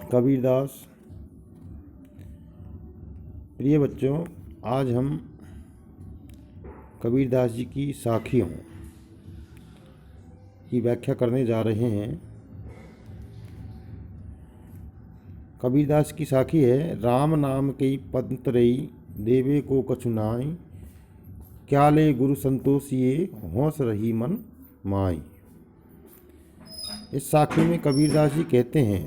कबीरदास। प्रिय बच्चों, आज हम कबीरदास जी की साखियों की व्याख्या करने जा रहे हैं। कबीरदास की साखी है, राम नाम कई पंत रई, देवे को कछु नाई, क्या ले गुरु संतोष ये, होंस रही मन माई। इस साखी में कबीरदास जी कहते हैं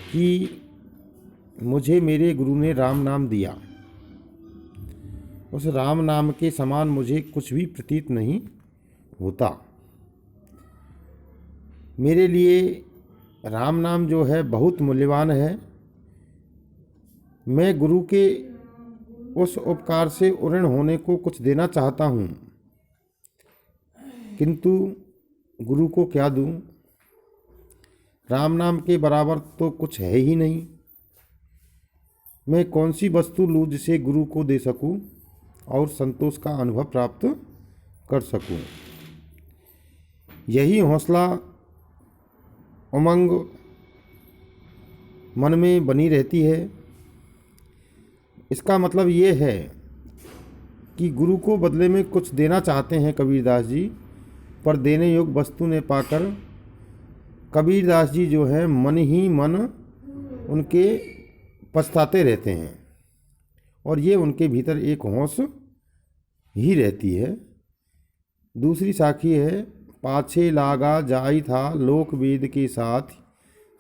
कि मुझे मेरे गुरु ने राम नाम दिया, उस राम नाम के समान मुझे कुछ भी प्रतीत नहीं होता। मेरे लिए राम नाम जो है बहुत मूल्यवान है। मैं गुरु के उस उपकार से ऋण होने को कुछ देना चाहता हूँ, किंतु गुरु को क्या दूँ? राम नाम के बराबर तो कुछ है ही नहीं। मैं कौन सी वस्तु लूँ जिसे गुरु को दे सकूँ और संतोष का अनुभव प्राप्त कर सकूँ। यही हौसला उमंग मन में बनी रहती है। इसका मतलब ये है कि गुरु को बदले में कुछ देना चाहते हैं कबीरदास जी, पर देने योग्य वस्तु ने पाकर कबीरदास जी जो है मन ही मन उनके पछताते रहते हैं, और ये उनके भीतर एक होश ही रहती है। दूसरी साखी है, पाछे लागा जाई था लोक वेद के साथ,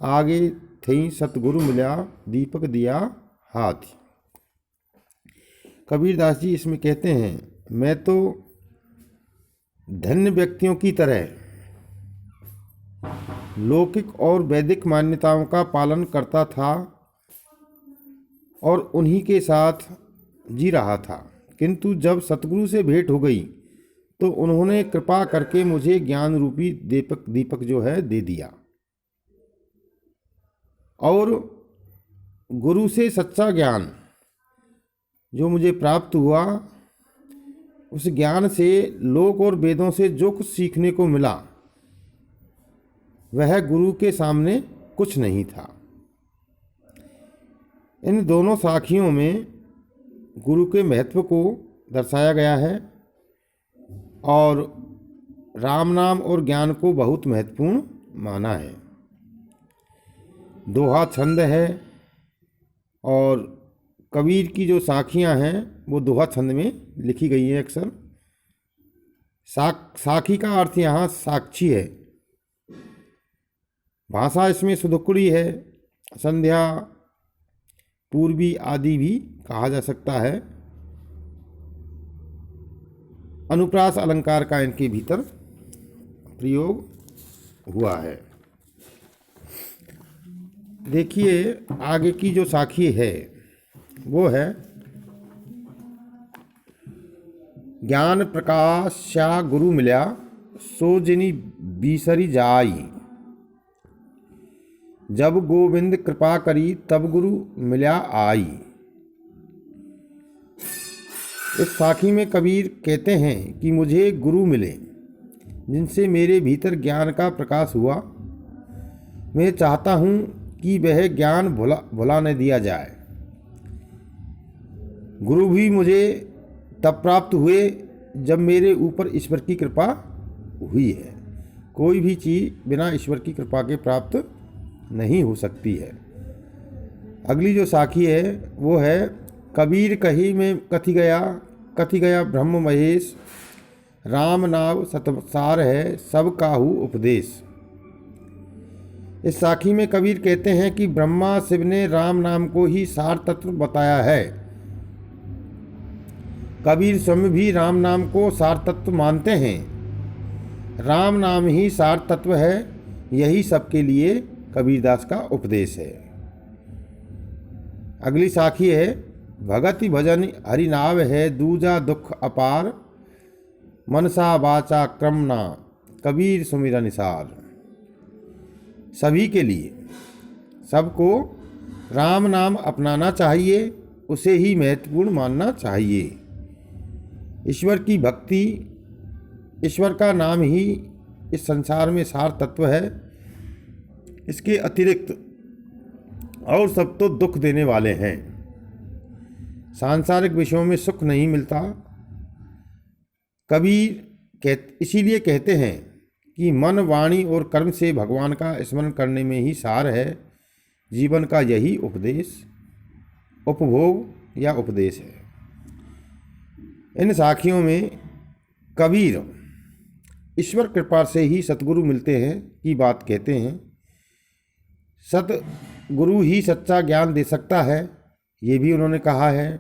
आगे थई सतगुरु मिला दीपक दिया हाथ। कबीरदास जी इसमें कहते हैं, मैं तो धन्य व्यक्तियों की तरह लौकिक और वैदिक मान्यताओं का पालन करता था और उन्हीं के साथ जी रहा था, किंतु जब सतगुरु से भेंट हो गई तो उन्होंने कृपा करके मुझे ज्ञान रूपी दीपक जो है दे दिया, और गुरु से सच्चा ज्ञान जो मुझे प्राप्त हुआ, उस ज्ञान से लोक और वेदों से जो कुछ सीखने को मिला वह गुरु के सामने कुछ नहीं था। इन दोनों साखियों में गुरु के महत्व को दर्शाया गया है और राम नाम और ज्ञान को बहुत महत्वपूर्ण माना है। दोहा छंद है और कबीर की जो साखियां हैं वो दोहा छंद में लिखी गई हैं अक्सर। साखी का अर्थ यहाँ साक्षी है। भाषा इसमें सुधुकुड़ी है, संध्या, पूर्वी आदि भी कहा जा सकता है। अनुप्रास अलंकार का इनके भीतर प्रयोग हुआ है। देखिए आगे की जो साखी है वो है, ज्ञान प्रकाश्या गुरु मिल्या, सो जिनी बीसरी जाई, जब गोविंद कृपा करी तब गुरु मिल्या आई। इस साखी में कबीर कहते हैं कि मुझे गुरु मिले जिनसे मेरे भीतर ज्ञान का प्रकाश हुआ। मैं चाहता हूँ कि वह ज्ञान भुला न दिया जाए। गुरु भी मुझे तब प्राप्त हुए जब मेरे ऊपर ईश्वर की कृपा हुई है। कोई भी चीज़ बिना ईश्वर की कृपा के प्राप्त नहीं हो सकती है। अगली जो साखी है वो है, कबीर कही में कथी गया ब्रह्म महेश, राम नाम सतसार है सब काहू उपदेश। इस साखी में कबीर कहते हैं कि ब्रह्मा शिव ने राम नाम को ही सार तत्व बताया है। कबीर स्वयं भी राम नाम को सार तत्व मानते हैं। राम नाम ही सार तत्व है, यही सबके लिए कबीरदास का उपदेश है। अगली साखी है, भगति भजन हरि नाव है, दूजा दुख अपार, मनसा वाचा क्रमना कबीर सुमिरन निसार। सभी के लिए, सबको राम नाम अपनाना चाहिए, उसे ही महत्वपूर्ण मानना चाहिए। ईश्वर की भक्ति, ईश्वर का नाम ही इस संसार में सार तत्व है। इसके अतिरिक्त और सब तो दुख देने वाले हैं। सांसारिक विषयों में सुख नहीं मिलता। कबीर इसीलिए कहते हैं कि मन, वाणी और कर्म से भगवान का स्मरण करने में ही सार है। जीवन का यही उपभोग या उपदेश है। इन साखियों में कबीर ईश्वर कृपा से ही सतगुरु मिलते हैं की बात कहते हैं। सतगुरु ही सच्चा ज्ञान दे सकता है, ये भी उन्होंने कहा है।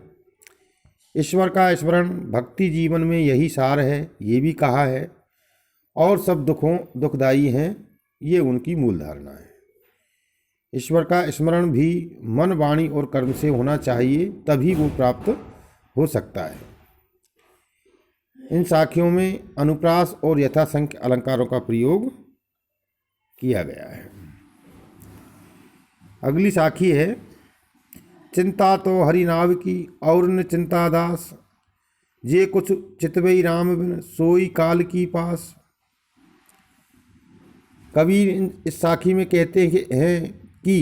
ईश्वर का स्मरण भक्ति जीवन में यही सार है, ये भी कहा है। और सब दुखदायी हैं, ये उनकी मूल धारणा है। ईश्वर का स्मरण भी मन, वाणी और कर्म से होना चाहिए, तभी वो प्राप्त हो सकता है। इन साखियों में अनुप्रास और यथासंख्य अलंकारों का प्रयोग किया गया है। अगली साखी है, चिंता तो हरि नाव की और न चिंता दास, जे कुछ चितवई राम बिन सोई काल की पास। कबीर इस साखी में कहते हैं कि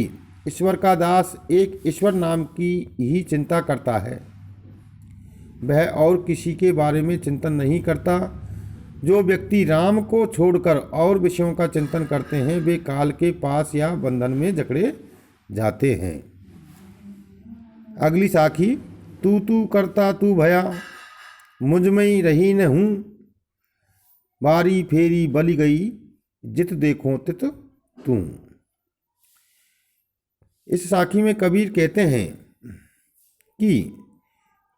ईश्वर का दास एक ईश्वर नाम की ही चिंता करता है, वह और किसी के बारे में चिंतन नहीं करता। जो व्यक्ति राम को छोड़कर और विषयों का चिंतन करते हैं, वे काल के पास या बंधन में जकड़े जाते हैं। अगली साखी, तू करता तू भया, मुझ में रही न हूँ, बारी फेरी बली गई, जित देखो तित तू। इस साखी में कबीर कहते हैं कि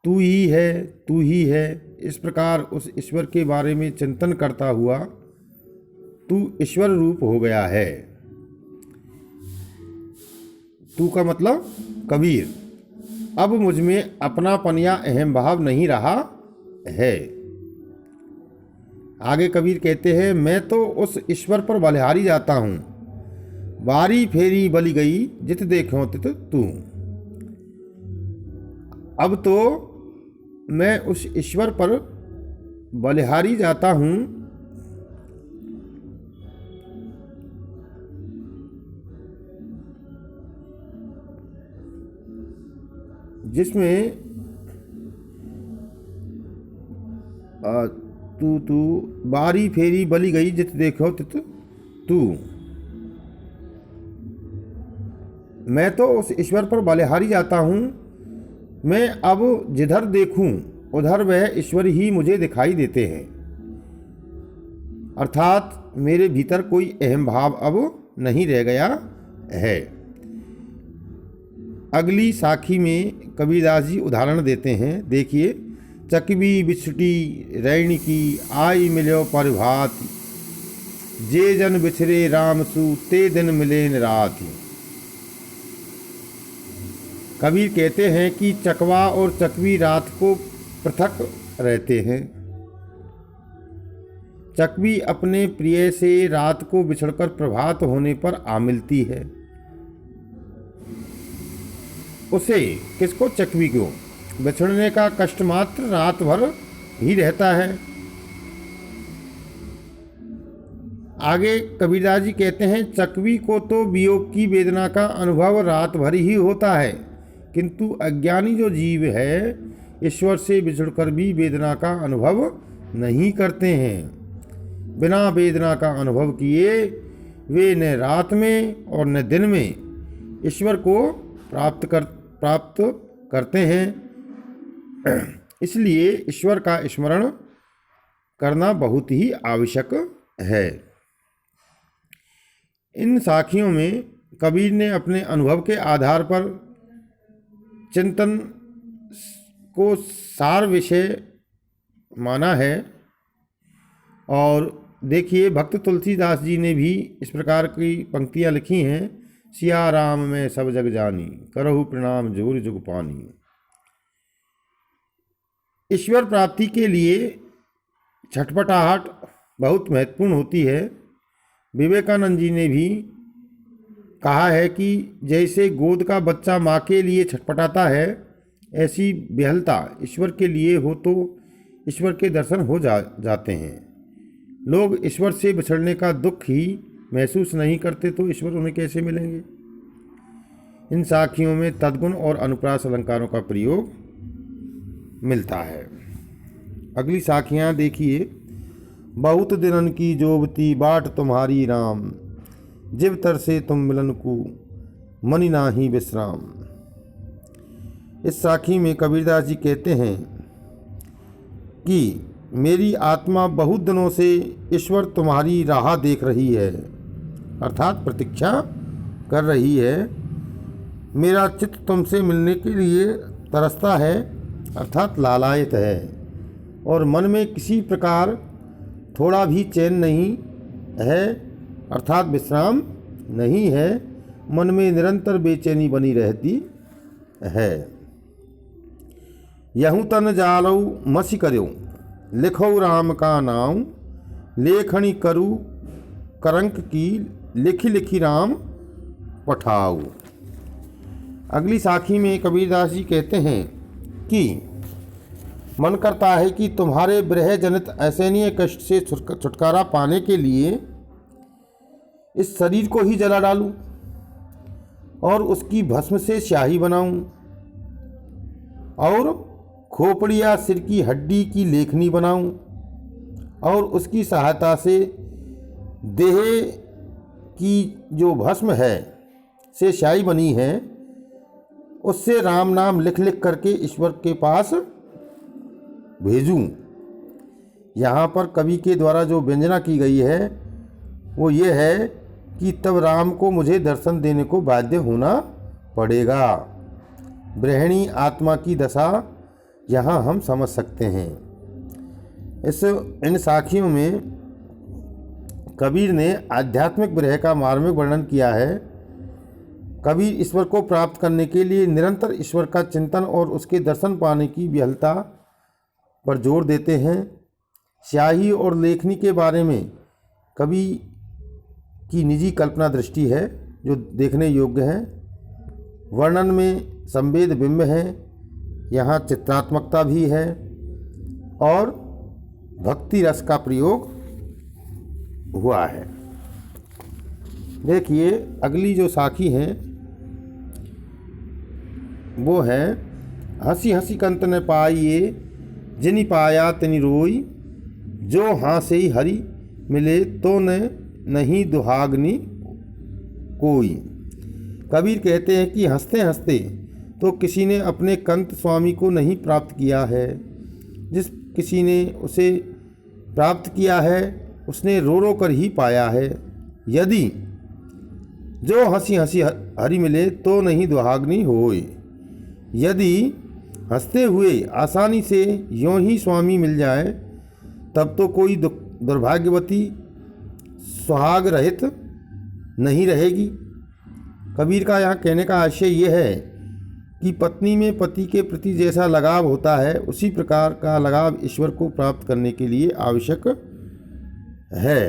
तू ही है, इस प्रकार उस ईश्वर के बारे में चिंतन करता हुआ तू ईश्वर रूप हो गया है। तू का मतलब कबीर, अब मुझ में अपनापन या अहम भाव नहीं रहा है। आगे कबीर कहते हैं, मैं तो उस ईश्वर पर बलिहारी जाता हूँ, बारी फेरी बली गई, जित देखो तित तू। अब तो मैं उस ईश्वर पर बलिहारी जाता हूँ, जिसमें तू बारी फेरी बली गई, जित देखो तित तू। मैं तो उस ईश्वर पर बलिहारी जाता हूँ, मैं अब जिधर देखूं उधर वह ईश्वर ही मुझे दिखाई देते हैं। अर्थात मेरे भीतर कोई अहम भाव अब नहीं रह गया है। अगली साखी में कबीरदास जी उदाहरण देते हैं, देखिए। चकबी बिछुटी रैणी की, आई मिलो प्रभात, जे जन बिछरे राम सु, ते दिन मिले रात। कबीर कहते हैं कि चकवा और चकवी रात को पृथक रहते हैं। चकवी अपने प्रिय से रात को बिछड़कर प्रभात होने पर आ मिलती है। उसे, किसको? चकवी को बिछड़ने का कष्ट मात्र रात भर ही रहता है। आगे कबीरदास जी कहते हैं, चकवी को तो वियोग की वेदना का अनुभव रात भर ही होता है, किंतु अज्ञानी जो जीव है, ईश्वर से बिछुड़कर भी वेदना का अनुभव नहीं करते हैं। बिना वेदना का अनुभव किए वे न रात में और न दिन में ईश्वर को प्राप्त करते हैं। इसलिए ईश्वर का स्मरण करना बहुत ही आवश्यक है। इन साखियों में कबीर ने अपने अनुभव के आधार पर चिंतन को सार विषय माना है। और देखिए, भक्त तुलसीदास जी ने भी इस प्रकार की पंक्तियाँ लिखी हैं। सिया राम में सब जग जानी, करहु प्रणाम जोर जुग पानी। ईश्वर प्राप्ति के लिए छटपटाहट बहुत महत्वपूर्ण होती है। विवेकानंद जी ने भी कहा है कि जैसे गोद का बच्चा माँ के लिए छटपटाता है, ऐसी बेहलता ईश्वर के लिए हो तो ईश्वर के दर्शन हो जाते हैं। लोग ईश्वर से बिछड़ने का दुख ही महसूस नहीं करते तो ईश्वर उन्हें कैसे मिलेंगे। इन साखियों में तद्गुण और अनुप्रास अलंकारों का प्रयोग मिलता है। अगली साखियाँ देखिए। बहुत दिनन की जोबती बाट तुम्हारी राम, जिव तर से तुम मिलन को मनि नाही विश्राम। इस साखी में कबीरदास जी कहते हैं कि मेरी आत्मा बहुत दिनों से ईश्वर तुम्हारी राह देख रही है, अर्थात प्रतीक्षा कर रही है। मेरा चित्त तुमसे मिलने के लिए तरसता है, अर्थात लालायित है, और मन में किसी प्रकार थोड़ा भी चैन नहीं है, अर्थात विश्राम नहीं है। मन में निरंतर बेचैनी बनी रहती है। यहूँ तन जालऊ मसी करो, लिखो राम का नाम, लेखनी करू करंक की, लिखी लिखी राम पठाऊ। अगली साखी में कबीरदास जी कहते हैं कि मन करता है कि तुम्हारे विरह जनित असहनीय कष्ट से छुटकारा पाने के लिए इस शरीर को ही जला डालूं और उसकी भस्म से स्याही बनाऊं और खोपड़ी या सिर की हड्डी की लेखनी बनाऊं और उसकी सहायता से देह की जो भस्म है से स्याही बनी है उससे राम नाम लिख लिख करके ईश्वर के पास भेजूं। यहाँ पर कवि के द्वारा जो व्यंजना की गई है वो ये है कि तब राम को मुझे दर्शन देने को बाध्य होना पड़ेगा। गृहिणी आत्मा की दशा यहाँ हम समझ सकते हैं। इन साखियों में कबीर ने आध्यात्मिक विरह का मार्मिक वर्णन किया है। कबीर ईश्वर को प्राप्त करने के लिए निरंतर ईश्वर का चिंतन और उसके दर्शन पाने की विहलता पर जोर देते हैं। स्याही और लेखनी के बारे में कवि की निजी कल्पना दृष्टि है जो देखने योग्य है। वर्णन में संवेद बिंब है, यहाँ चित्रात्मकता भी है और भक्ति रस का प्रयोग हुआ है। देखिए अगली जो साखी है वो है हंसी हंसी कंत न पाइए, जिनि पाया तिनि रोई, जो हाँसे ही हरि मिले तो न नहीं दुहाग्नि कोई। कबीर कहते हैं कि हंसते हंसते तो किसी ने अपने कंत स्वामी को नहीं प्राप्त किया है, जिस किसी ने उसे प्राप्त किया है उसने रो रो कर ही पाया है। यदि जो हंसी हंसी हरि मिले तो नहीं दुहाग्नि होए, यदि हंसते हुए आसानी से यों ही स्वामी मिल जाए तब तो कोई दुर्भाग्यवती सुहाग रहित नहीं रहेगी। कबीर का यहाँ कहने का आशय ये है कि पत्नी में पति के प्रति जैसा लगाव होता है उसी प्रकार का लगाव ईश्वर को प्राप्त करने के लिए आवश्यक है।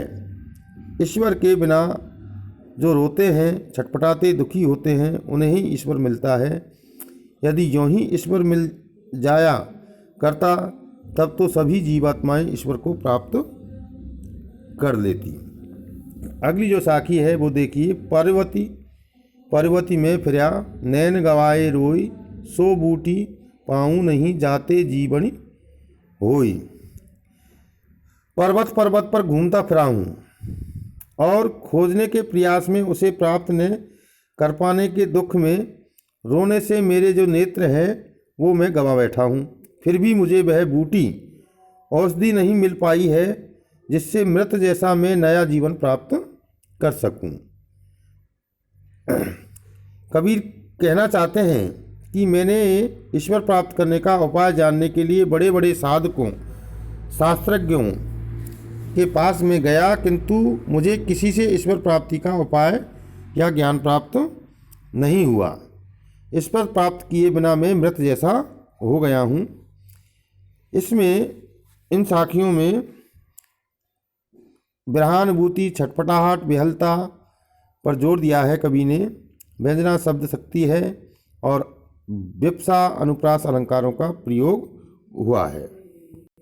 ईश्वर के बिना जो रोते हैं, छटपटाते, दुखी होते हैं, उन्हें ही ईश्वर मिलता है। यदि यों ही ईश्वर मिल जाया करता तब तो सभी जीवात्माएं ईश्वर को प्राप्त कर लेती। अगली जो साखी है वो देखिए। पर्वती में फिरया, नैन गवाए रोई, सो बूटी पाऊँ नहीं जाते जीवनी होई। पर्वत पर्वत पर घूमता फिरा हूँ और खोजने के प्रयास में उसे प्राप्त न कर पाने के दुख में रोने से मेरे जो नेत्र हैं वो मैं गंवा बैठा हूँ। फिर भी मुझे वह बूटी औषधि नहीं मिल पाई है जिससे मृत जैसा मैं नया जीवन प्राप्त कर सकूं। कबीर कहना चाहते हैं कि मैंने ईश्वर प्राप्त करने का उपाय जानने के लिए बड़े बड़े साधकों, शास्त्रज्ञों के पास में गया, किंतु मुझे किसी से ईश्वर प्राप्ति का उपाय या ज्ञान प्राप्त नहीं हुआ। ईश्वर प्राप्त किए बिना मैं मृत जैसा हो गया हूँ। इसमें इन साखियों में विरहानुभूति, छटपटाहट, विहलता पर जोर दिया है कवि ने। व्यंजना शब्द शक्ति है और विप्सा अनुप्रास अलंकारों का प्रयोग हुआ है।